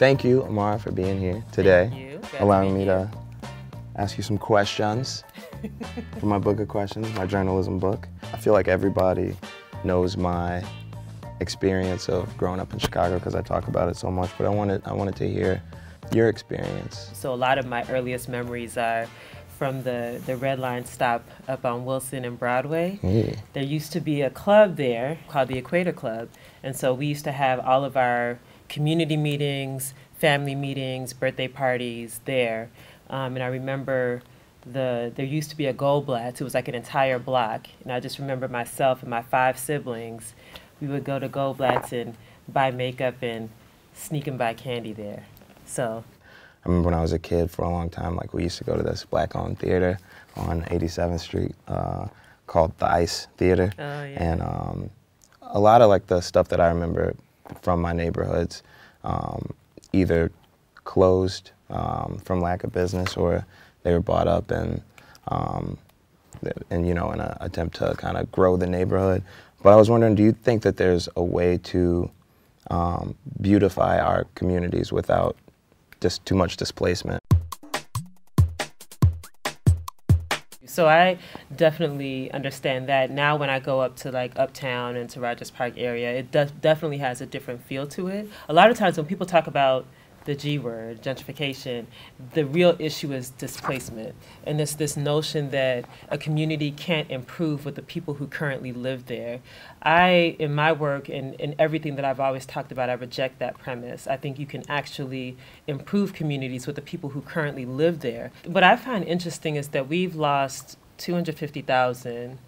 Thank you, Amara, for being here today. Thank you. Allowing me to ask you some questions for my book of questions, my journalism book. I feel like everybody knows my experience of growing up in Chicago because I talk about it so much, but I wanted to hear your experience. So a lot of my earliest memories are from the Red Line stop up on Wilson and Broadway. Yeah. There used to be a club there called the Equator Club, and so we used to have all of our community meetings, family meetings, birthday parties there. And I remember there used to be a Goldblatt's. It was like an entire block, and I just remember myself and my 5 siblings. We would go to Goldblatt's and buy makeup and sneak and buy candy there. So I remember when I was a kid for a long time, like we used to go to this black-owned theater on 87th Street called the Ice Theater. Oh, yeah. And a lot of like the stuff that I remember from my neighborhoods either closed from lack of business, or they were bought up and you know, in an attempt to kind of grow the neighborhood. But I was wondering, do you think that there's a way to beautify our communities without just too much displacement? So I definitely understand that. Now when I go up to like Uptown and to Rogers Park area, it definitely has a different feel to it. A lot of times when people talk about the G word, gentrification, the real issue is displacement. And it's this notion that a community can't improve with the people who currently live there. In my work and in everything that I've always talked about, I reject that premise. I think you can actually improve communities with the people who currently live there. What I find interesting is that we've lost 250,000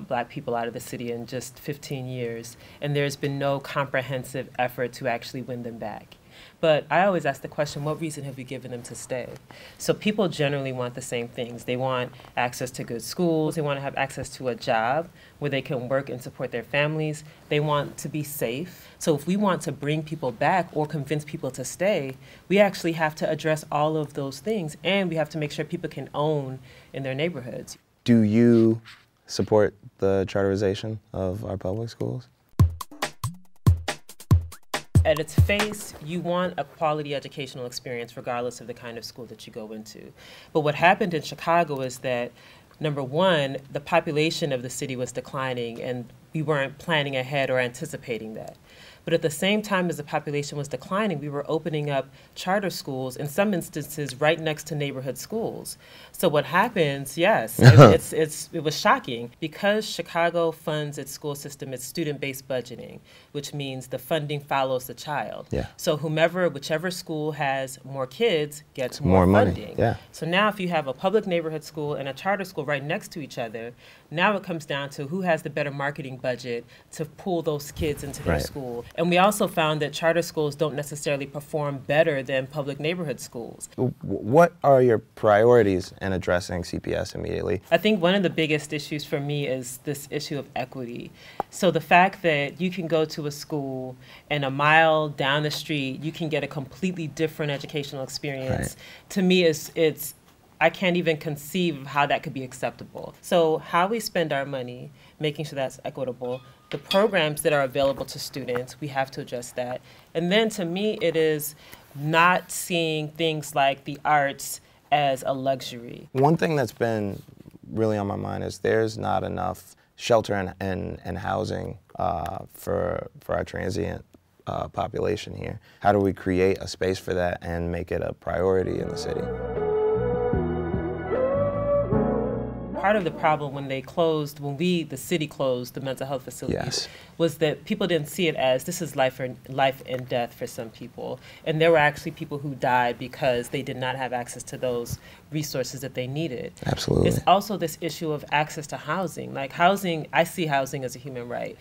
Black people out of the city in just 15 years, and there's been no comprehensive effort to actually win them back. But I always ask the question, what reason have we given them to stay? So people generally want the same things. They want access to good schools. They want to have access to a job where they can work and support their families. They want to be safe. So if we want to bring people back or convince people to stay, we actually have to address all of those things, and we have to make sure people can own in their neighborhoods. Do you support the charterization of our public schools? At its face, you want a quality educational experience regardless of the kind of school that you go into. But what happened in Chicago is that, number one, the population of the city was declining, and we weren't planning ahead or anticipating that. But at the same time as the population was declining, we were opening up charter schools, in some instances, right next to neighborhood schools. So what happens, yes, it was shocking. Because Chicago funds its school system, it's student-based budgeting, which means the funding follows the child. Yeah. So whichever school has more kids gets more funding. money. Yeah. So now if you have a public neighborhood school and a charter school right next to each other, now it comes down to who has the better marketing budget to pull those kids into their school. And we also found that charter schools don't necessarily perform better than public neighborhood schools. What are your priorities in addressing CPS immediately? I think one of the biggest issues for me is this issue of equity. So the fact that you can go to a school and a mile down the street, you can get a completely different educational experience, to me I can't even conceive of how that could be acceptable. So how we spend our money, making sure that's equitable, the programs that are available to students, we have to address that. And then to me, it is not seeing things like the arts as a luxury. One thing that's been really on my mind is there's not enough shelter and housing for our transient population here. How do we create a space for that and make it a priority in the city? Part of the problem when the city closed the mental health facilities, was that people didn't see it as this is life and death for some people. And there were actually people who died because they did not have access to those resources that they needed. Absolutely. It's also this issue of access to housing. Like housing, I see housing as a human right.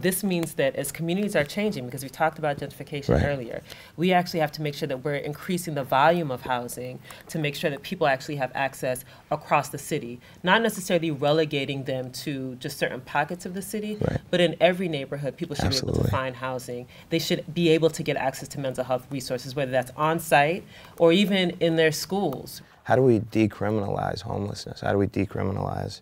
This means that as communities are changing, because we talked about gentrification earlier, we actually have to make sure that we're increasing the volume of housing to make sure that people actually have access across the city. Not necessarily relegating them to just certain pockets of the city, but in every neighborhood, people should be able to find housing. They should be able to get access to mental health resources, whether that's on site or even in their schools. How do we decriminalize homelessness? How do we decriminalize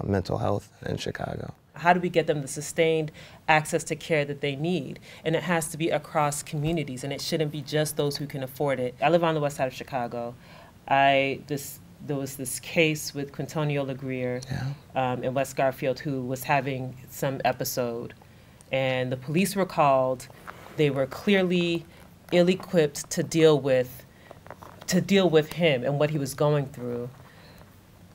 mental health in Chicago? How do we get them the sustained access to care that they need? And it has to be across communities, and it shouldn't be just those who can afford it. I live on the west side of Chicago. There was this case with Quintonio LeGrier in West Garfield who was having some episode, and the police were called. They were clearly ill-equipped to deal with him and what he was going through.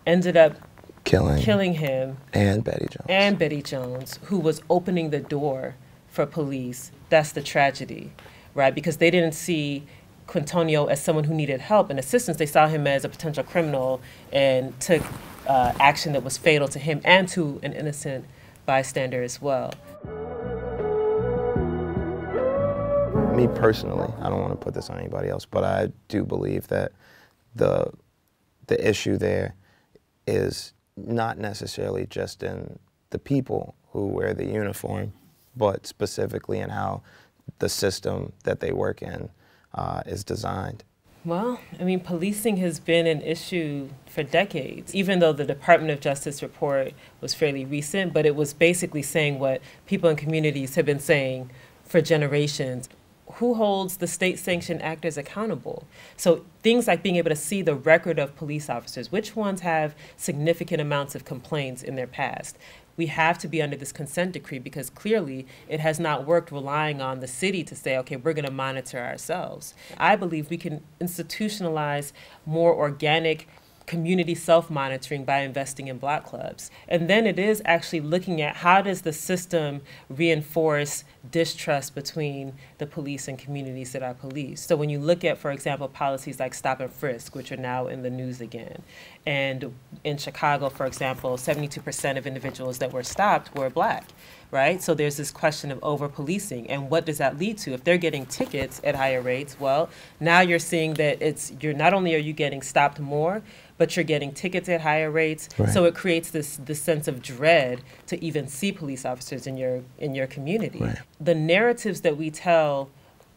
Ended up killing him and Betty Jones, who was opening the door for police. That's the tragedy, right? Because they didn't see Quintonio as someone who needed help and assistance. They saw him as a potential criminal and took action that was fatal to him and to an innocent bystander as well. Me personally, I don't want to put this on anybody else, but I do believe that the issue there is not necessarily just in the people who wear the uniform, but specifically in how the system that they work in is designed. Well, I mean, policing has been an issue for decades, even though the Department of Justice report was fairly recent, but it was basically saying what people in communities have been saying for generations. Who holds the state-sanctioned actors accountable? So things like being able to see the record of police officers, which ones have significant amounts of complaints in their past. We have to be under this consent decree because clearly it has not worked relying on the city to say, okay, we're going to monitor ourselves. I believe we can institutionalize more organic community self-monitoring by investing in block clubs. And then it is actually looking at how does the system reinforce distrust between the police and communities that are policed. So when you look at, for example, policies like stop and frisk, which are now in the news again, and in Chicago, for example, 72% of individuals that were stopped were Black, right? So there's this question of over-policing, and what does that lead to? If they're getting tickets at higher rates, well, now you're seeing that you're not only are you getting stopped more, but you're getting tickets at higher rates. Right. So it creates this sense of dread to even see police officers in your community. Right. The narratives that we tell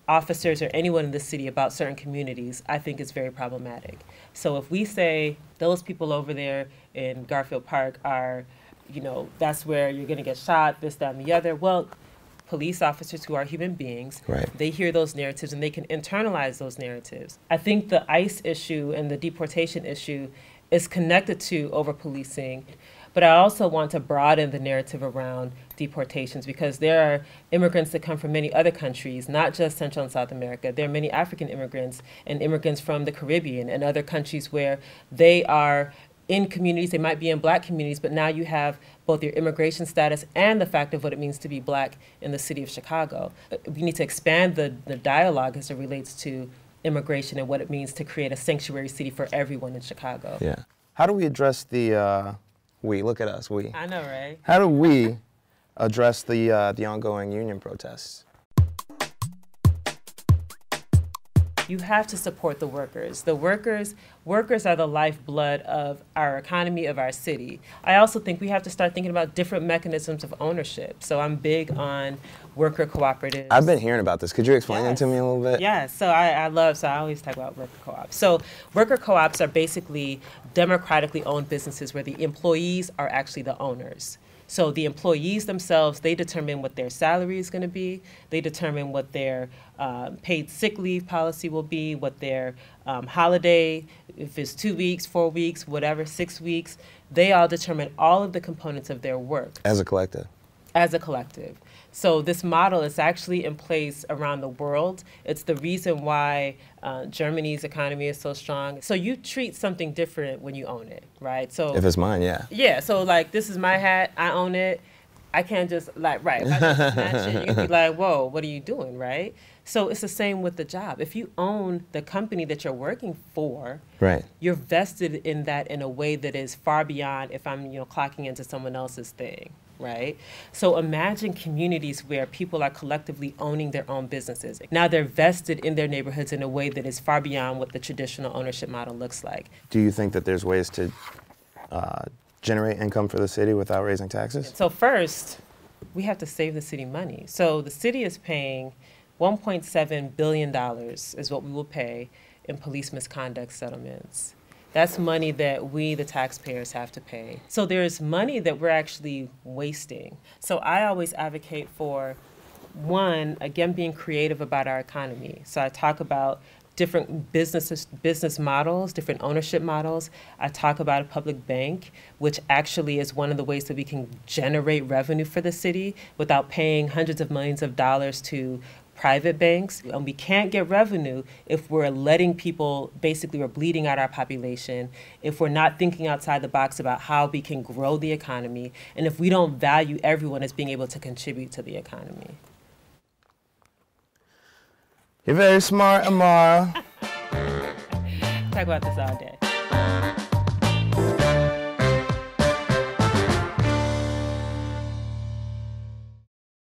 officers or anyone in the city about certain communities, I think is very problematic. So if we say those people over there in Garfield Park are, that's where you're going to get shot, this, that, and the other. Well, police officers who are human beings, right, they hear those narratives and they can internalize those narratives. I think the ICE issue and the deportation issue is connected to over-policing, but I also want to broaden the narrative around deportations because there are immigrants that come from many other countries, not just Central and South America. There are many African immigrants and immigrants from the Caribbean and other countries where they are in communities, they might be in Black communities, but now you have both your immigration status and the fact of what it means to be Black in the city of Chicago. We need to expand the dialogue as it relates to immigration and what it means to create a sanctuary city for everyone in Chicago. Yeah. How do we address look at us, we. I know, right? How do we address the ongoing union protests? You have to support the workers. The workers are the lifeblood of our economy, of our city. I also think we have to start thinking about different mechanisms of ownership. So I'm big on worker cooperatives. I've been hearing about this. Could you explain it to me a little bit? Yeah, so I always talk about worker co-ops. So worker co-ops are basically democratically owned businesses where the employees are actually the owners. So the employees themselves, they determine what their salary is going to be. They determine what their paid sick leave policy will be, what their holiday, if it's 2 weeks, 4 weeks, whatever, 6 weeks. They all determine all of the components of their work. As a collective. As a collective. So this model is actually in place around the world. It's the reason why Germany's economy is so strong. So you treat something different when you own it, right? So if it's mine, yeah. Yeah, so like this is my hat, I own it. I can't just if I just snatch it, you'd be like, whoa, what are you doing, right? So it's the same with the job. If you own the company that you're working for, right, you're vested in that in a way that is far beyond if I'm clocking into someone else's thing. Right? So imagine communities where people are collectively owning their own businesses. Now they're vested in their neighborhoods in a way that is far beyond what the traditional ownership model looks like. Do you think that there's ways to generate income for the city without raising taxes? So first, we have to save the city money. So the city is paying $1.7 billion is what we will pay in police misconduct settlements. That's money that we, the taxpayers, have to pay. So there's money that we're actually wasting. So I always advocate for, one, again, being creative about our economy. So I talk about different business models, different ownership models. I talk about a public bank, which actually is one of the ways that we can generate revenue for the city without paying hundreds of millions of dollars to private banks. And we can't get revenue if we're letting people, basically we're bleeding out our population, if we're not thinking outside the box about how we can grow the economy, and if we don't value everyone as being able to contribute to the economy. You're very smart, Amara. Talk about this all day.